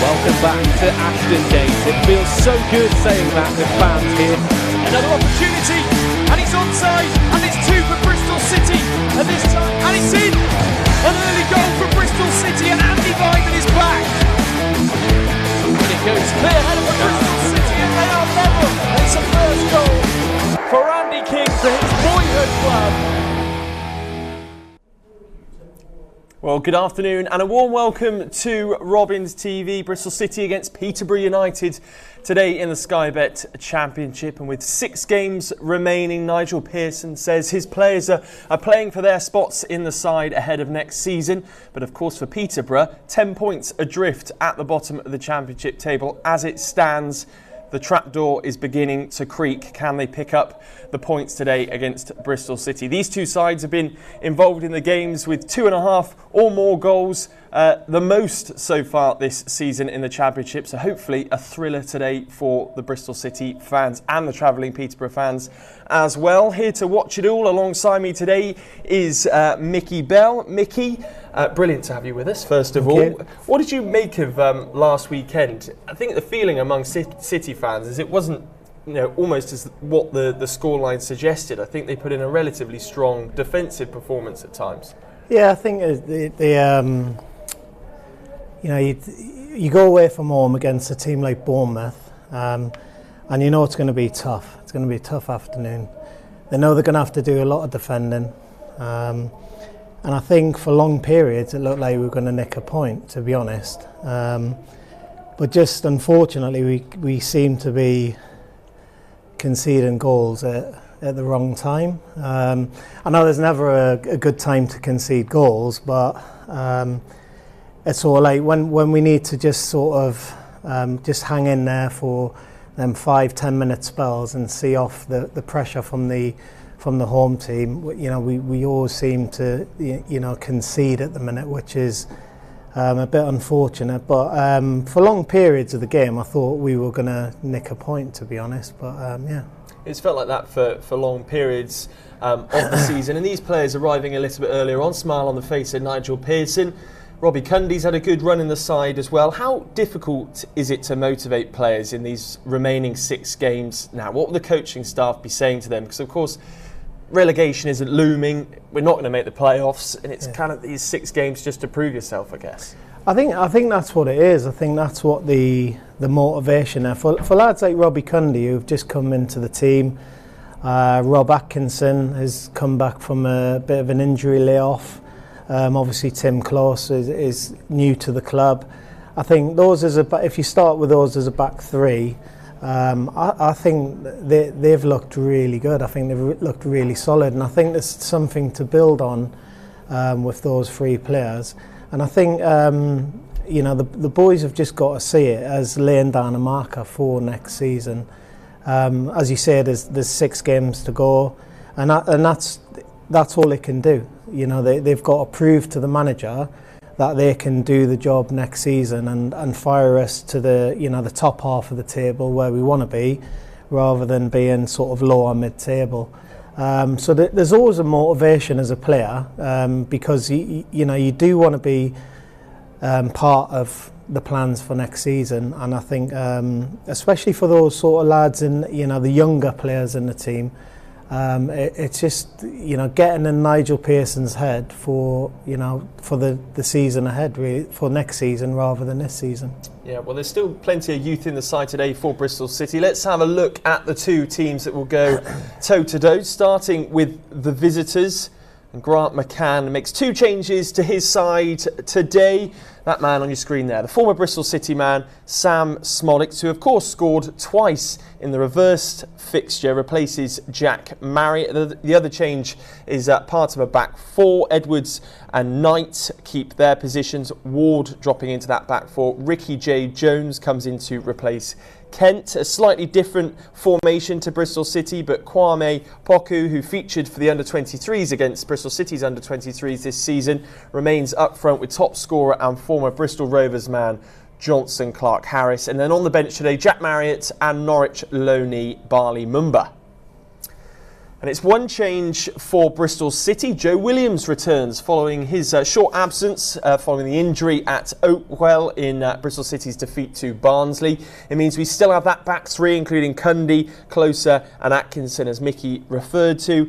Welcome back to Ashton Gate. It feels so good saying that with fans here. Another opportunity, and he's onside, and it's two for Bristol City. And this time, and it's in! An early goal for Bristol City, and Andy Vyman is back. And it goes clear header for Bristol City, and they are level. And it's a first goal for Andy King for his boyhood club. Well, good afternoon and a warm welcome to Robins TV. Bristol City against Peterborough United today in the Sky Bet Championship, and with 6 games remaining, Nigel Pearson says his players are playing for their spots in the side ahead of next season. But of course for Peterborough, 10 points adrift at the bottom of the Championship table as it stands. The trapdoor is beginning to creak. Can they pick up the points today against Bristol City? These two sides have been involved in the games with 2.5 or more goals, the most so far this season in the Championship. So hopefully a thriller today for the Bristol City fans and the travelling Peterborough fans as well. Here to watch it all alongside me today is Mickey Bell. Mickey, brilliant to have you with us, first of all. What did you make of last weekend? I think the feeling among City fans is it wasn't, almost as what the scoreline suggested. I think they put in a relatively strong defensive performance at times. Yeah, I think you go away from home against a team like Bournemouth, and you know it's going to be tough. It's going to be a tough afternoon. They know they're going to have to do a lot of defending. And I think for long periods it looked like we were going to nick a point, to be honest. But just unfortunately we seem to be conceding goals at the wrong time. I know there's never a good time to concede goals, but it's sort of like when we need to just sort of just hang in there for them 5-10 minute spells and see off the pressure from the home team. We always seem to concede at the minute, which is a bit unfortunate. But for long periods of the game, I thought we were going to nick a point, to be honest. But yeah. It's felt like that for long periods of the season. And these players arriving a little bit earlier on, smile on the face of Nigel Pearson. Robbie Cundy's had a good run in the side as well. How difficult is it to motivate players in these remaining 6 games now? What will the coaching staff be saying to them? Because of course, relegation isn't looming. We're not going to make the playoffs, and it's kind of these 6 games just to prove yourself, I guess. I think that's what it is. I think that's what the motivation there for lads like Robbie Cundy, who've just come into the team. Rob Atkinson has come back from a bit of an injury layoff. Obviously Tim Close is new to the club. I think those if you start with those as a back 3, I think they've looked really good. I think they've looked really solid, and I think there's something to build on with those 3 players. And I think the boys have just got to see it as laying down a marker for next season. As you say, there's 6 games to go, and that's all they can do. They've got to prove to the manager that they can do the job next season and fire us to the top half of the table where we want to be, rather than being sort of lower mid-table. So there's always a motivation as a player, because you do want to be part of the plans for next season. And I think especially for those sort of lads and the younger players in the team, it's just getting in Nigel Pearson's head for the season ahead, really, for next season rather than this season. Yeah, well, there's still plenty of youth in the side today for Bristol City. Let's have a look at the 2 teams that will go toe-to-toe, starting with the visitors. And Grant McCann makes 2 changes to his side today. That man on your screen there, the former Bristol City man, Sam Smollett, who of course scored twice in the reversed fixture, replaces Jack Marriott. The other change is part of a back 4. Edwards and Knight keep their positions. Ward dropping into that back 4. Ricky J. Jones comes in to replace Kent. A slightly different formation to Bristol City, but Kwame Poku, who featured for the under-23s against Bristol City's under-23s this season, remains up front with top scorer and former Bristol Rovers man Johnson Clark-Harris. And then on the bench today, Jack Marriott and Norwich loanee Barley Mumba. And it's one change for Bristol City. Joe Williams returns following his short absence following the injury at Oakwell in Bristol City's defeat to Barnsley. It means we still have that back three, including Cundy, Closer and Atkinson, as Mickey referred to.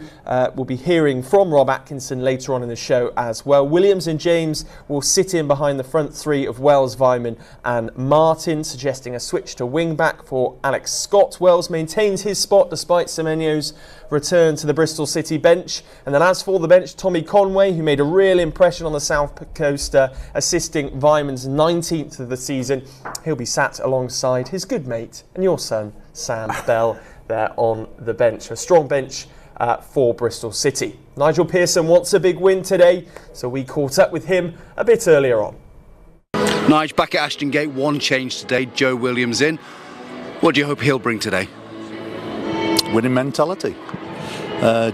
We'll be hearing from Rob Atkinson later on in the show as well. Williams and James will sit in behind the front three of Wells, Vyman and Martin, suggesting a switch to wing-back for Alex Scott. Wells maintains his spot despite Semenyo's return to the Bristol City bench. And then as for the bench, Tommy Conway, who made a real impression on the South Coast, assisting Vyman's 19th of the season. He'll be sat alongside his good mate and your son, Sam Bell, there on the bench. A strong bench for Bristol City. Nigel Pearson wants a big win today, so we caught up with him a bit earlier on. Nigel, back at Ashton Gate, one change today, Joe Williams in. What do you hope he'll bring today? Winning mentality.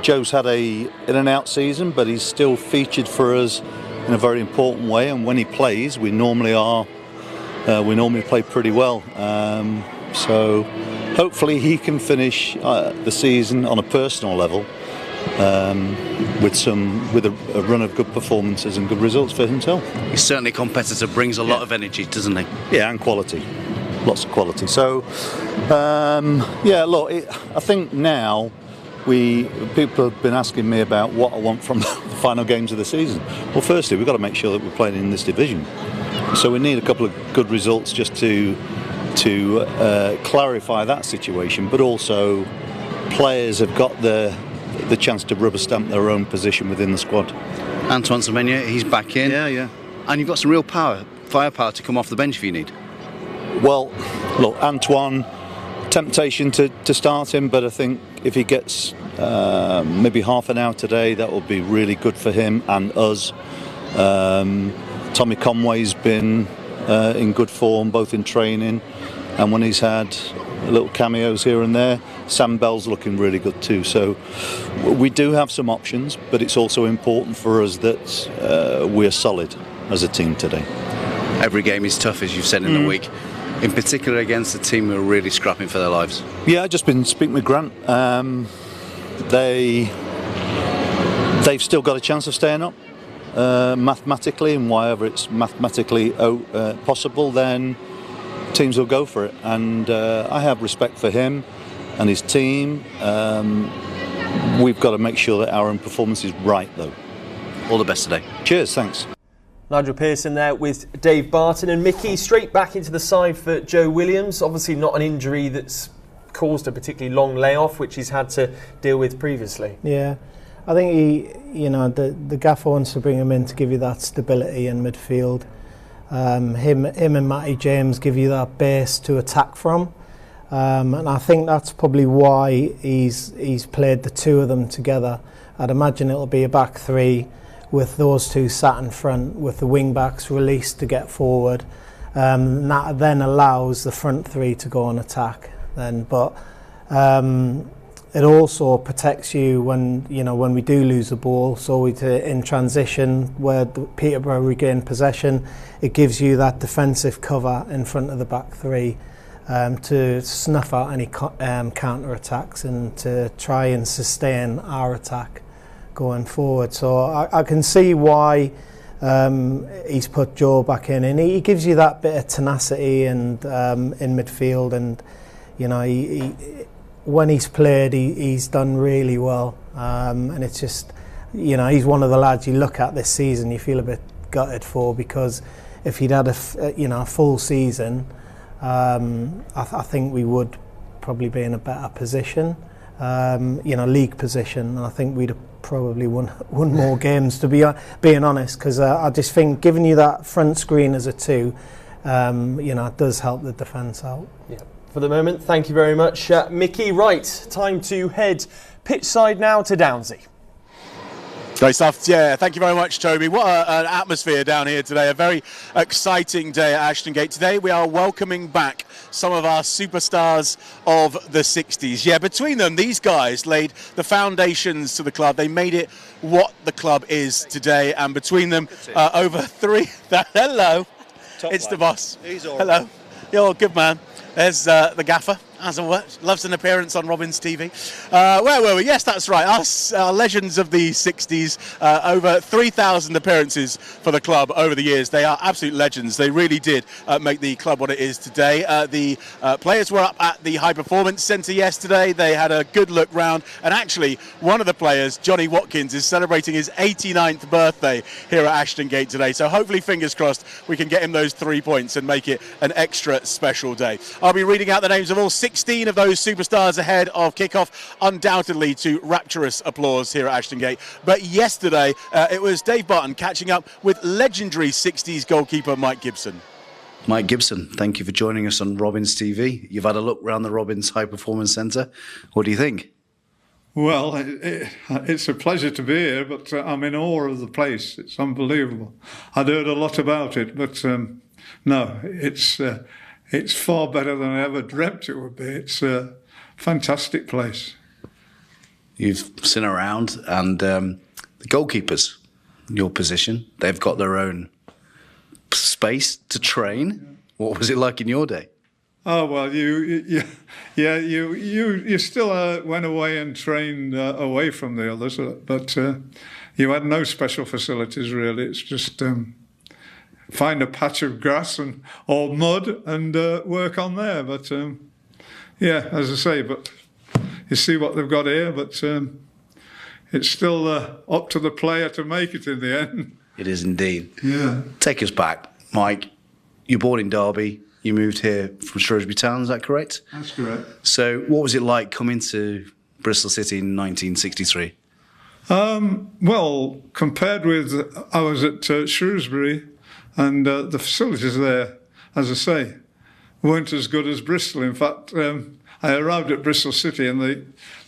Joe's had a in and out season, but he's still featured for us in a very important way, and when he plays we normally play pretty well, so hopefully he can finish the season on a personal level with a run of good performances and good results for himself. He's certainly a competitor, brings a lot of energy, doesn't he? Yeah, and quality, lots of quality. So look, I think now people have been asking me about what I want from the final games of the season. Well, firstly, we've got to make sure that we're playing in this division. So we need a couple of good results just to clarify that situation. But also, players have got the chance to rubber stamp their own position within the squad. Antoine Semenyo, he's back in. Yeah. And you've got some real firepower to come off the bench if you need. Well, look, Antoine, temptation to start him, but I think if he gets maybe half an hour today, that will be really good for him and us. Tommy Conway's been in good form, both in training and when he's had little cameos here and there. Sam Bell's looking really good too. So we do have some options, but it's also important for us that we're solid as a team today. Every game is tough, as you've said in the week. In particular against a team who are really scrapping for their lives. Yeah, I've just been speaking with Grant. They've still got a chance of staying up mathematically, and wherever it's mathematically possible, then teams will go for it. And I have respect for him and his team. We've got to make sure that our own performance is right, though. All the best today. Cheers, thanks. Nigel Pearson there with Dave Barton and Mickey straight back into the side for Joe Williams. Obviously not an injury that's caused a particularly long layoff, which he's had to deal with previously. Yeah, I think the gaffer wants to bring him in to give you that stability in midfield. Him and Matty James give you that base to attack from, and I think that's probably why he's played the two of them together. I'd imagine it'll be a back three, with those two sat in front, with the wing backs released to get forward. That then allows the front three to go on attack. But it also protects you when we do lose the ball. So in transition, where Peterborough regain possession, it gives you that defensive cover in front of the back three to snuff out any counter attacks and to try and sustain our attack going forward. So I can see why he's put Joe back in, and he gives you that bit of tenacity and in midfield, and when he's played, he's done really well, and it's just he's one of the lads you look at this season you feel a bit gutted for, because if he'd had a full season, I think we would probably be in a better position, league position, and I think we'd have probably won more games, to be being honest, because I just think giving you that front screen as a two, it does help the defence out. Yeah. For the moment, thank you very much, Mickey. Right, time to head pitch side now to Downsy. Great stuff. Yeah, thank you very much, Toby. What an atmosphere down here today. A very exciting day at Ashton Gate. Today we are welcoming back some of our superstars of the 60s. Yeah, between them, these guys laid the foundations to the club. They made it what the club is today. And between them, over three... Hello. Top it's line. The boss. He's all Hello. right. You're a good man. There's the gaffer. As always, loves an appearance on Robin's TV. Where were we? Yes, that's right. Us legends of the 60s. Over 3,000 appearances for the club over the years. They are absolute legends. They really did make the club what it is today. The players were up at the High Performance Centre yesterday. They had a good look round. And actually, one of the players, Johnny Watkins, is celebrating his 89th birthday here at Ashton Gate today. So hopefully, fingers crossed, we can get him those 3 points and make it an extra special day. I'll be reading out the names of all 16 of those superstars ahead of kickoff, undoubtedly to rapturous applause here at Ashton Gate. But yesterday, it was Dave Barton catching up with legendary 60s goalkeeper Mike Gibson. Mike Gibson, thank you for joining us on Robins TV. You've had a look around the Robins High Performance Centre. What do you think? Well, it's a pleasure to be here, but I'm in awe of the place. It's unbelievable. I'd heard a lot about it, but no, it's far better than I ever dreamt it would be. It's a fantastic place. You've seen around, and the goalkeepers, your position, they've got their own space to train. What was it like in your day? Oh well, you still went away and trained away from the others, but you had no special facilities really. It's just find a patch of grass or mud and work on there. But yeah, as I say, but you see what they've got here. But it's still up to the player to make it in the end. It is indeed. Yeah. Take us back, Mike. You're born in Derby. You moved here from Shrewsbury Town. Is that correct? That's correct. So, what was it like coming to Bristol City in 1963? Well, compared with I was at Shrewsbury. And the facilities there, as I say, weren't as good as Bristol. In fact, I arrived at Bristol City and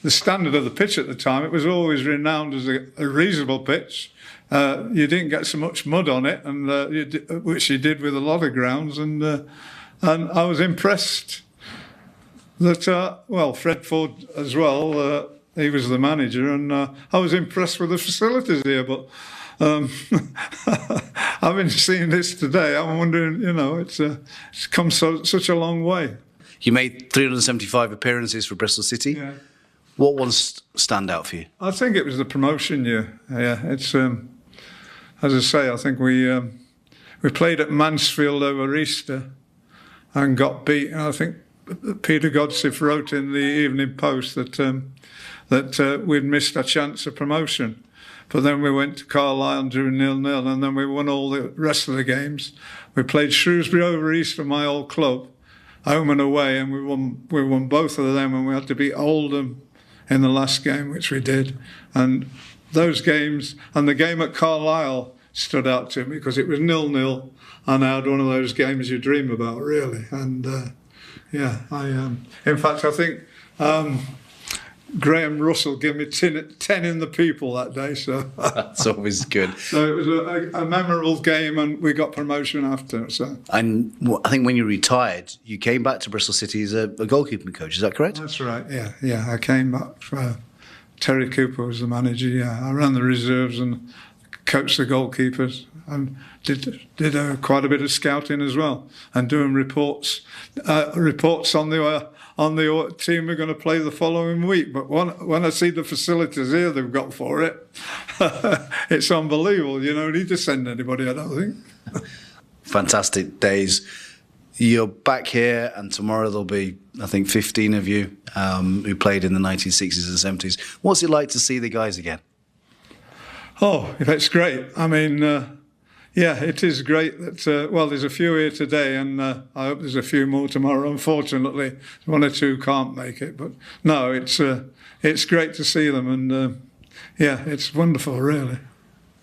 the standard of the pitch at the time, it was always renowned as a reasonable pitch. You didn't get so much mud on it, and which you did with a lot of grounds. And I was impressed that, well, Fred Ford as well, he was the manager, and I was impressed with the facilities here, but I've been seeing this today. I'm wondering, you know, it's come such a long way. You made 375 appearances for Bristol City. Yeah. What ones stand out for you? I think it was the promotion year. Yeah, it's as I say, I think we played at Mansfield over Easter and got beat. And I think Peter Godsiff wrote in the Evening Post that we'd missed a chance of promotion. But then we went to Carlisle and drew 0-0, and then we won all the rest of the games. We played Shrewsbury over Easter, my old club, home and away, and we won both of them, and we had to beat Oldham in the last game, which we did. And those games, and the game at Carlisle stood out to me because it was 0-0, and I had one of those games you dream about, really. And yeah, in fact, I think Graham Russell gave me 10 in the people that day, so that's always good. So it was a memorable game, and we got promotion after. So, and I think when you retired, you came back to Bristol City as a goalkeeping coach. Is that correct? That's right. Yeah. I came back. Terry Cooper was the manager. Yeah, I ran the reserves and coached the goalkeepers, and did quite a bit of scouting as well, and doing reports on the team we're going to play the following week. But when I see the facilities here they've got for it, it's unbelievable. You don't need to send anybody, I don't think. Fantastic days. You're back here, and tomorrow there'll be, I think, 15 of you who played in the 1960s and 70s. What's it like to see the guys again? Oh, it's great. I mean, yeah, it is great that, well, there's a few here today, and I hope there's a few more tomorrow. Unfortunately, one or two can't make it, but no, it's great to see them, and yeah, it's wonderful, really.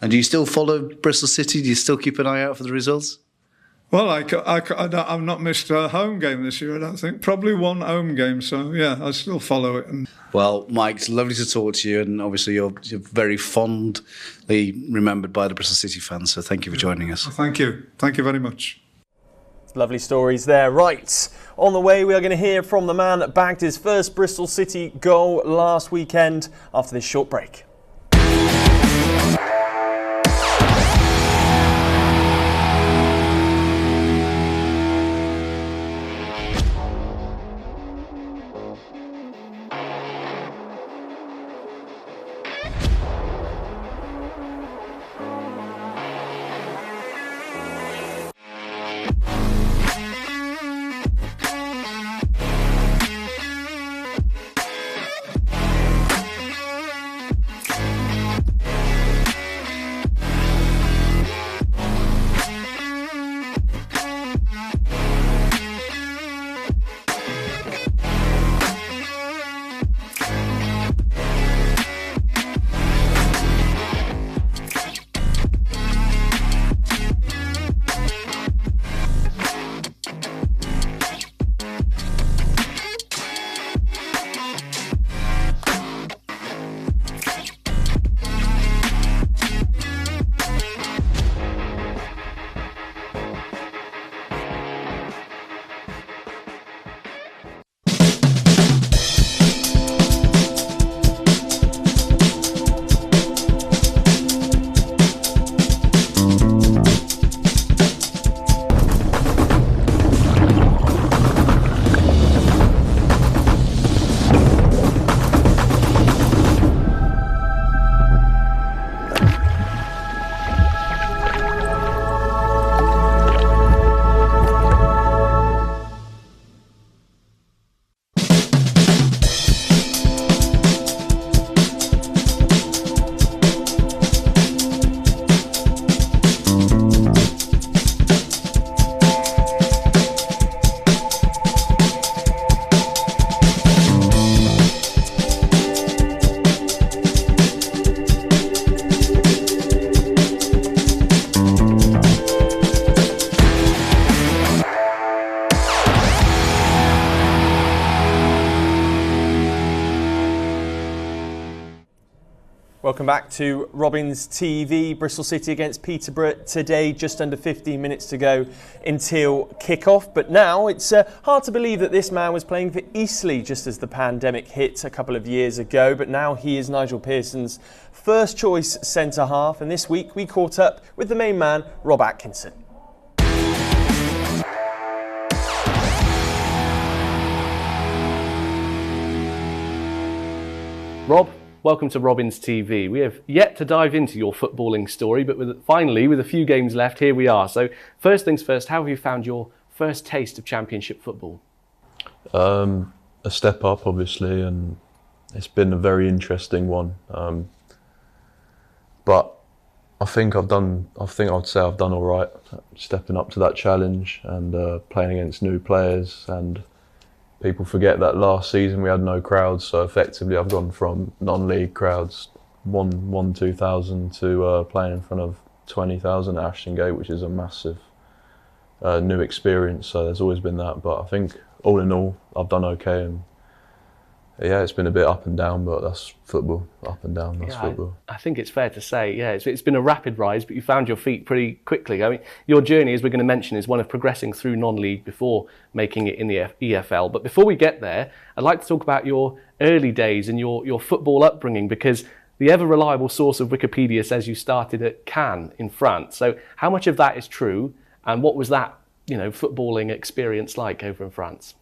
And do you still follow Bristol City? Do you still keep an eye out for the results? Well, I've not missed a home game this year, I don't think. Probably one home game, so yeah, I still follow it. Well, Mike, it's lovely to talk to you, and obviously you're very fondly remembered by the Bristol City fans, so thank you for joining us. Thank you. Thank you very much. Lovely stories there. Right, on the way we are going to hear from the man that bagged his first Bristol City goal last weekend after this short break. Welcome back to Robins TV. Bristol City against Peterborough today, just under 15 minutes to go until kick-off. But now it's hard to believe that this man was playing for Eastleigh just as the pandemic hit a couple of years ago. But now he is Nigel Pearson's first choice centre-half. And this week we caught up with the main man, Rob Atkinson. Rob, welcome to Robins TV. We have yet to dive into your footballing story, but finally, with a few games left, here we are. So first things first, how have you found your first taste of Championship football? A step up, obviously, and it's been a very interesting one. But I think I'd say I've done all right, stepping up to that challenge and playing against new players. And people forget that last season we had no crowds, so effectively I've gone from non-league crowds, 2,000 to playing in front of 20,000 at Ashton Gate, which is a massive new experience. So there's always been that, but I think all in all I've done okay. And yeah, it's been a bit up and down, but that's football. Up and down, that's football. I think it's fair to say, yeah, it's been a rapid rise, but you found your feet pretty quickly. I mean, your journey, as we're going to mention, is one of progressing through non-league before making it in the EFL. But before we get there, I'd like to talk about your early days and your football upbringing, because the ever-reliable source of Wikipedia says you started at Cannes in France. So how much of that is true, and what was that, footballing experience like over in France?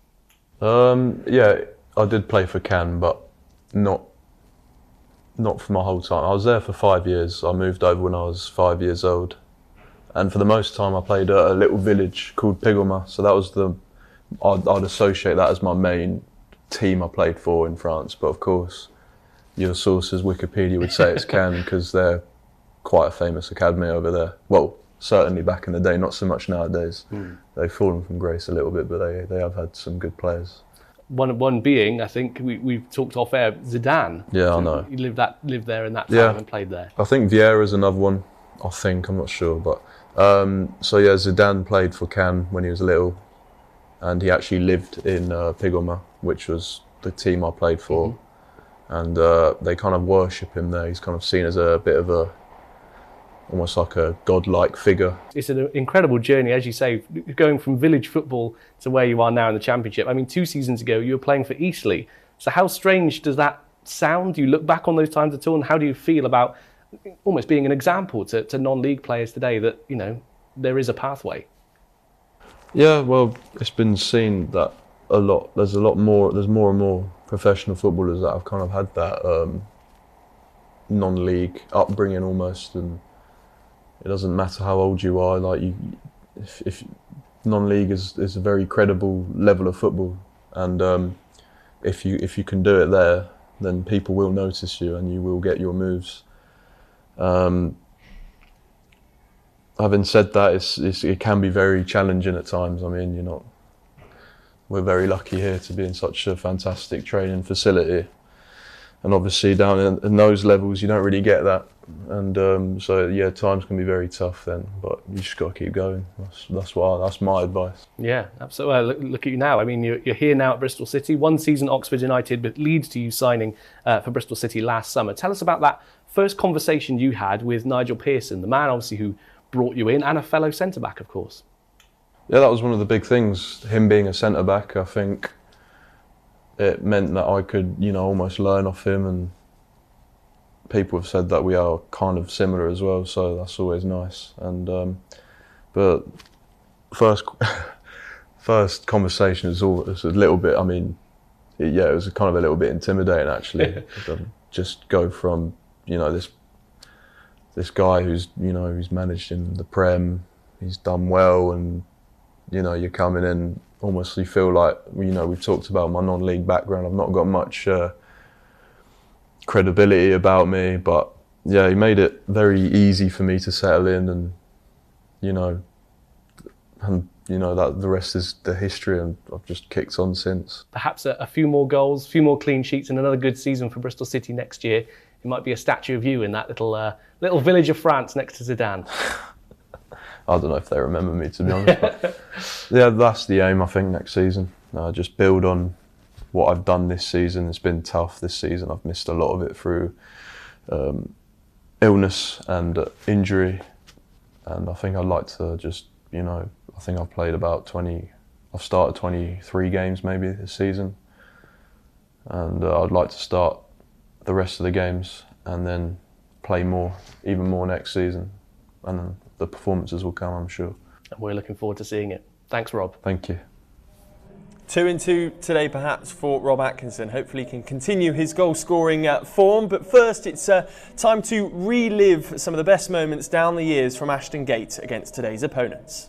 Yeah, I did play for Cannes, but not for my whole time. I was there for 5 years. I moved over when I was 5 years old. And for the most time I played at a little village called Peterborough. So that was I'd associate that as my main team I played for in France. But of course, your sources, Wikipedia, would say it's Cannes because they're quite a famous academy over there. Well, certainly back in the day, not so much nowadays. They've fallen from grace a little bit, but they have had some good players. One being, I think we've talked off air, Zidane. Yeah, I know. You lived there in that time and played there. I think Vieira's another one. I'm not sure, but so yeah, Zidane played for Cannes when he was little, and he actually lived in Peterborough, which was the team I played for, and they kind of worship him there. He's kind of seen as a bit of almost like a godlike figure. It's an incredible journey, as you say, going from village football to where you are now in the Championship. I mean, 2 seasons ago, you were playing for Eastleigh. So how strange does that sound? Do you look back on those times at all? And how do you feel about almost being an example to non-league players today that, there is a pathway? Yeah, well, it's been seen that a lot. There's more and more professional footballers that have kind of had that non-league upbringing almost, and it doesn't matter how old you are. Like if non-league is a very credible level of football, and if you can do it there, then people will notice you and you will get your moves. Having said that, it can be very challenging at times. I mean, we're very lucky here to be in such a fantastic training facility, and obviously down in those levels you don't really get that. And so yeah, times can be very tough then, but you just got to keep going. That's my advice. Yeah, absolutely. Look at you now. I mean, you're here now at Bristol City. 1 season Oxford United, but leads to you signing for Bristol City last summer. Tell us about that first conversation you had with Nigel Pearson, the man obviously who brought you in, and a fellow centre back, of course. Yeah, that was one of the big things. Him being a centre back, I think it meant that I could, almost learn off him, and people have said that we are kind of similar as well, so that's always nice. And but first conversation is always a little bit. I mean, it was kind of a little bit intimidating actually. Just go from this guy who's who's managed in the Prem, he's done well, and you're coming in. Almost you feel like we've talked about my non-league background. I've not got much credibility about me, but yeah, he made it very easy for me to settle in, and that the rest is the history, and I've just kicked on since. Perhaps a few more goals, a few more clean sheets, and another good season for Bristol City next year. It might be a statue of you in that little village of France next to Zidane. I don't know if they remember me, to be honest, but yeah, that's the aim, I think, next season. Just build on what I've done this season. It's been tough this season. I've missed a lot of it through illness and injury, and I think I'd like to just, I think I've played about I've started 23 games maybe this season, and I'd like to start the rest of the games and then play even more next season, and then the performances will come, I'm sure. And we're looking forward to seeing it. Thanks, Rob. Thank you. 2-2 today perhaps for Rob Atkinson. Hopefully he can continue his goal-scoring form. But first it's time to relive some of the best moments down the years from Ashton Gate against today's opponents.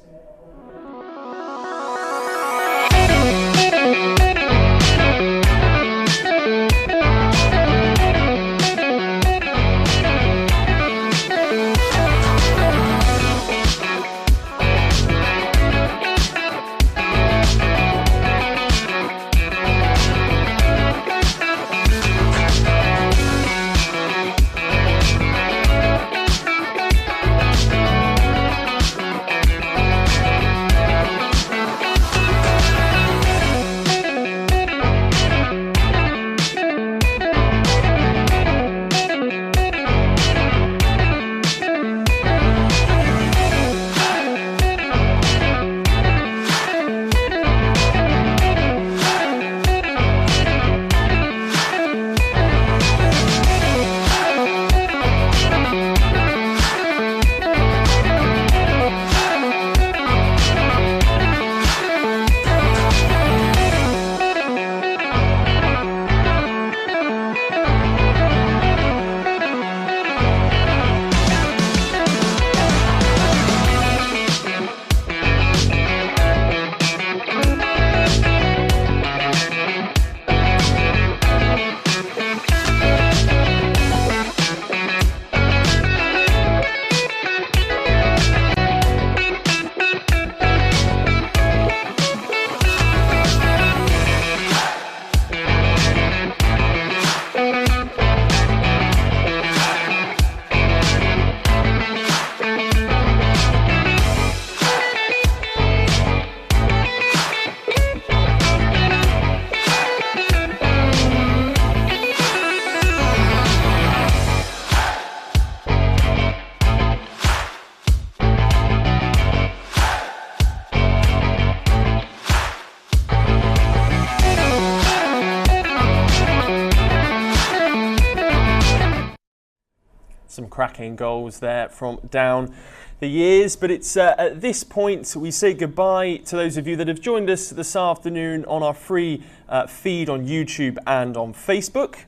Some cracking goals there from down the years, but it's at this point we say goodbye to those of you that have joined us this afternoon on our free feed on YouTube and on Facebook.